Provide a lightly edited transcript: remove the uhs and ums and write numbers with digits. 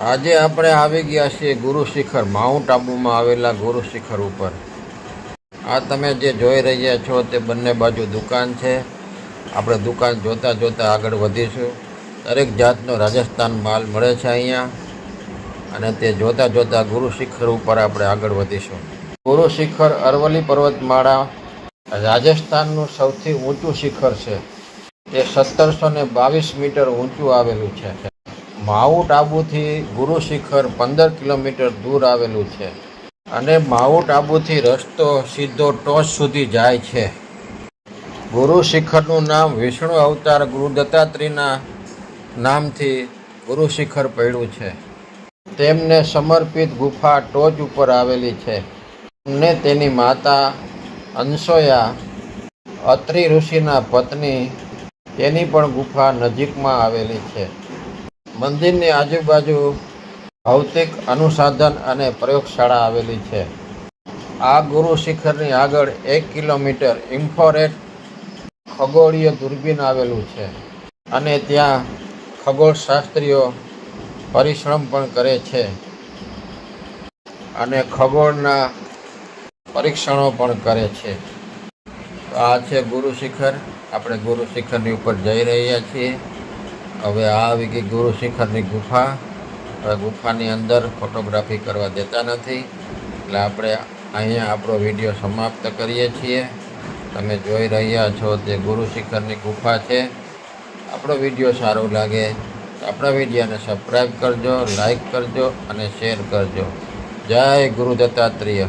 આજે આપણે આવી ગયા છીએ ગુરુ શિખર, માઉન્ટ આબુમાં આવેલા ગુરુ શિખર ઉપર. આ તમે જે જોઈ રહ્યા છો તે બંને બાજુ દુકાન છે. આપણે દુકાન જોતાં જોતાં આગળ વધીશું. દરેક જાતનો રાજસ્થાન માલ મળે છે અહીંયા, અને તે જોતાં જોતાં ગુરુ શિખર ઉપર આપણે આગળ વધીશું. ગુરુ શિખર અરવલ્લી પર્વતમાળા રાજસ્થાનનું સૌથી ઊંચું શિખર છે. તે 1722 મીટર ઊંચું આવેલું છે. માઉન્ટ આબુથી ગુરુ શિખર 15 કિલોમીટર દૂર આવેલું છે, અને માઉન્ટ આબુથી રસ્તો સીધો ટોચ સુધી જાય છે. ગુરુ શિખરનું નામ વિષ્ણુ અવતાર ગુરુ દત્તાત્રેયના નામથી ગુરુ શિખર પડ્યું છે. તેમને સમર્પિત ગુફા ટોચ ઉપર આવેલી છે, અને તેની માતા અનસોયા, અત્રિ ઋષિના પત્ની, તેની પણ ગુફા નજીકમાં આવેલી છે. મંદિરની આજુબાજુ ભૌતિક અનુસાધન અને પ્રયોગશાળા આવેલી છે. આ ગુરુ શિખરની આગળ 1 કિલોમીટર ઇન્ફ્રારેડ ખગોળીય દૂરબીન આવેલું છે, અને ત્યાં ખગોળશાસ્ત્રીઓ પરિશ્રમ પણ કરે છે અને ખગોળના પરીક્ષણો પણ કરે છે. તો આ છે ગુરુ શિખર. આપણે ગુરુ શિખરની ઉપર જઈ રહ્યા છીએ. હવે આ આવી ગઈ ગુરુ શિખરની ગુફા. હવે ગુફાની અંદર ફોટોગ્રાફી કરવા દેતા નથી, એટલે આપણે અહીંયા આપણો વિડીયો સમાપ્ત કરીએ છીએ. તમે જોઈ રહ્યા છો તે ગુરુ શિખરની ગુફા છે. આપણો વિડીયો સારો લાગે તો આપણા વિડીયોને સબસ્ક્રાઈબ કરજો, લાઈક કરજો અને શેર કરજો. જય ગુરુ દત્તાત્રેય.